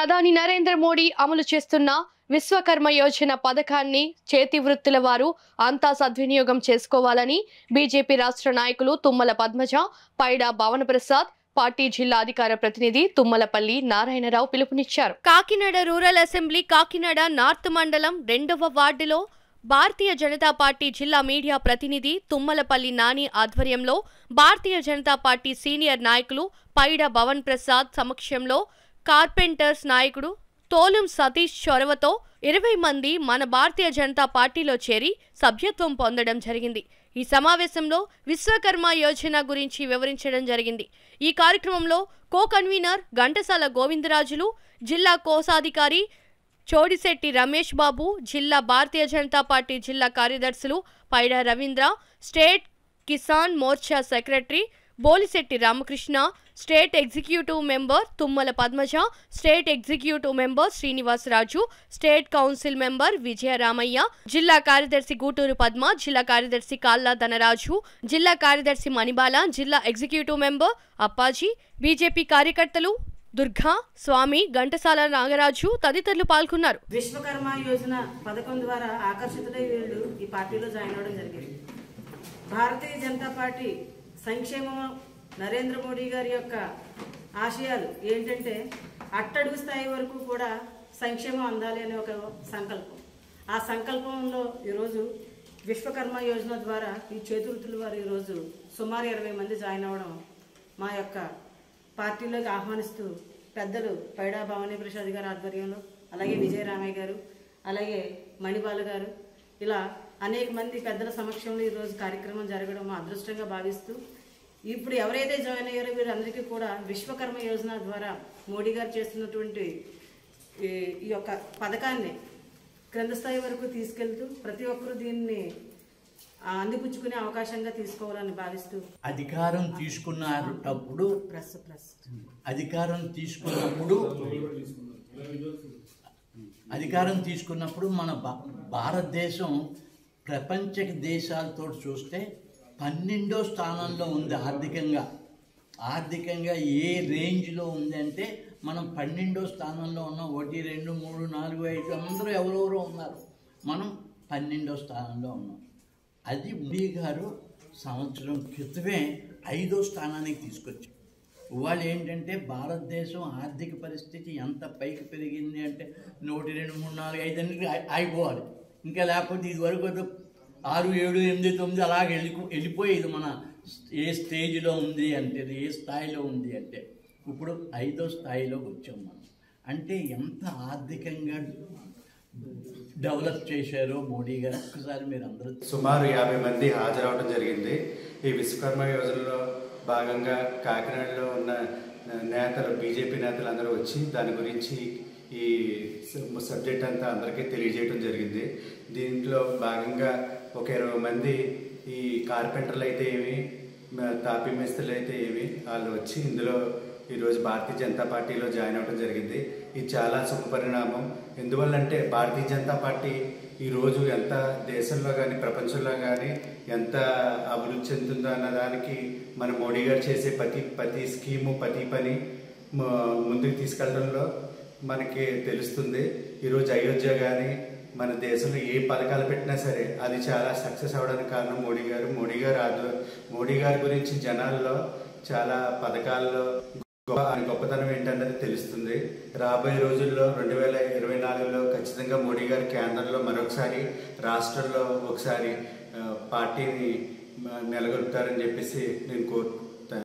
ప్రధాని నరేంద్ర మోడీ అమలు చేస్తున్న విశ్వకర్మ యోజన పథకాన్ని చేతి వృత్తుల వారు అంతా సద్వినియోగం చేసుకోవాలని బీజేపీ రాష్ట్ర నాయకులు తుమ్మల పద్మజ, పైడా భావనప్రసాద్, పార్టీ జిల్లా అధికార ప్రతినిధి తుమ్మలపల్లి నారాయణరావు పిలుపునిచ్చారు. Kakinada rural assembly Kakinada north మండలం 2వ వార్డులో భారతీయ జనతా పార్టీ జిల్లా మీడియా ప్రతినిధి తుమ్మలపల్లి నాని ఆధ్వర్యంలో భారతీయ జనతా పార్టీ సీనియర్ నాయకులు పైడా భవన్ ప్రసాద్ సమక్షంలో కార్పెంటర్స్ నాయకుడు తోలుం సతీష్ చొరవతో 20 మంది మన భారతీయ జనతా పార్టీలో చేరి సభ్యత్వం పొందడం జరిగింది. ఈ సమావేశంలో విశ్వకర్మ యోజన గురించి వివరించడం జరిగింది. ఈ కార్యక్రమంలో కో కన్వీనర్ ఘంటసాల గోవిందరాజులు, జిల్లా కోశాధికారి చోడిశెట్టి రమేష్ బాబు, జిల్లా భారతీయ జనతా పార్టీ జిల్లా కార్యదర్శులు Paida Ravindra, state Kisan Morcha secretary Bolisetti Ramakrishna, state executive member Tummala Padmaja, state executive member Srinivasaraju, state council member Vijayaramaiah, జిల్లా కార్యదర్శి గూటూరు పద్మ, జిల్లా కార్యదర్శి కాల్లా ధనరాజు, జిల్లా కార్యదర్శి మణిబాల, జిల్లా ఎగ్జిక్యూటివ్ మెంబర్ అప్పాజీ, బీజేపీ కార్యకర్తలు దుర్గా, స్వామి, ఘంటసాల నాగరాజు తదితరులు పాల్గొన్నారు. విశ్వకర్మ యోజన పథకం ద్వారా ఆకర్షితులై వీళ్ళు ఈ పార్టీలో జాయిన్ అవడం జరిగింది. భారతీయ జనతా పార్టీ సంక్షేమం నరేంద్ర మోడీ గారి యొక్క ఆశయాలు ఏంటంటే అట్టడుగు స్థాయి వరకు కూడా సంక్షేమం అందాలి అనే ఒక సంకల్పం. ఆ సంకల్పంలో ఈరోజు విశ్వకర్మ యోజన ద్వారా ఈ చేతివృత్తుల వారు ఈరోజు సుమారు 20 మంది జాయిన్ అవ్వడం మా యొక్క పార్టీలోకి ఆహ్వానిస్తూ పెద్దలు పైడా భవానీ ప్రసాద్ గారి ఆధ్వర్యంలో, అలాగే విజయరామయ్య గారు, అలాగే మణిబాల గారు, ఇలా అనేక మంది పెద్దల సమక్షంలో ఈరోజు కార్యక్రమం జరగడం మా అదృష్టంగా భావిస్తూ ఇప్పుడు ఎవరైతే జాయిన్ అయ్యారో వీరందరికీ కూడా విశ్వకర్మ యోజన ద్వారా మోడీ గారు చేస్తున్నటువంటి ఈ యొక్క పథకాన్ని క్రింద స్థాయి వరకు తీసుకెళ్తూ ప్రతి ఒక్కరూ దీన్ని అందిపుచ్చుకునే అవకాశంగా తీసుకోవాలని భావిస్తూ అధికారం తీసుకున్నప్పుడు మన భారతదేశం ప్రపంచ దేశాలతో చూస్తే 12వ స్థానంలో ఉంది. ఆర్థికంగా ఏ రేంజ్లో ఉంది అంటే మనం 12వ స్థానంలో ఉన్నాం. 1, 2, 3, 4, 5 అందరూ ఎవరెవరో ఉన్నారు, మనం 12వ స్థానంలో ఉన్నాం. అది మోడీ గారు సంవత్సరం క్రితమే 5వ స్థానానికి తీసుకొచ్చారు. ఇవాళ ఏంటంటే భారతదేశం ఆర్థిక పరిస్థితి ఎంత పైకి పెరిగింది అంటే 1, 2, 3, 4, 5 అన్నిటికీ అయిపోవాలి. ఇంకా లేకపోతే ఇది వరకు 6, 7, 8, 9 అలాగే వెళ్ళిపోయేది. మన ఏ స్టేజ్లో ఉంది అంటే, ఏ స్థాయిలో ఉంది అంటే ఇప్పుడు 5వ స్థాయిలోకి వచ్చాం మనం. అంటే ఎంత ఆర్థికంగా డెవలప్ చేశారో మోడీ గారు ఒక్కసారి మీరు అందరూ. సుమారు 50 మంది హాజరవడం జరిగింది. ఈ విశ్వకర్మ యోజనలో భాగంగా కాకినాడలో ఉన్న నేతలు, బీజేపీ నేతలు అందరూ వచ్చి దాని గురించి ఈ సబ్జెక్ట్ అంతా అందరికీ తెలియజేయడం జరిగింది. దీంట్లో భాగంగా ఒక 20 మంది ఈ కార్పెంటర్లు అయితే ఏమి, తాపీ మేస్త్రులు అయితే ఏమి, వాళ్ళు వచ్చి ఇందులో ఈరోజు భారతీయ జనతా పార్టీలో జాయిన్ అవ్వడం జరిగింది. ఇది చాలా శుభపరిణామం. ఎందువల్లంటే భారతీయ జనతా పార్టీ ఈరోజు ఎంత దేశంలో కానీ ప్రపంచంలో కానీ ఎంత అభివృద్ధి చెందుతుందో అన్నదానికి మన మోడీ గారు చేసే ప్రతి స్కీము, ప్రతి పని ముందుకు తీసుకెళ్లడంలో మనకి తెలుస్తుంది. ఈరోజు అయోధ్య కానీ మన దేశంలో ఏ పథకాలు పెట్టినా సరే అది చాలా సక్సెస్ అవ్వడానికి కారణం మోడీ గారి గురించి జనాల్లో చాలా పథకాల్లో గొప్పతనం ఏంటన్నది తెలుస్తుంది. రాబోయే రోజుల్లో 2024లో ఖచ్చితంగా మోడీ గారి కేంద్రంలో మరొకసారి, రాష్ట్రంలో ఒకసారి పార్టీని నెలకొల్పుతారని చెప్పేసి నేను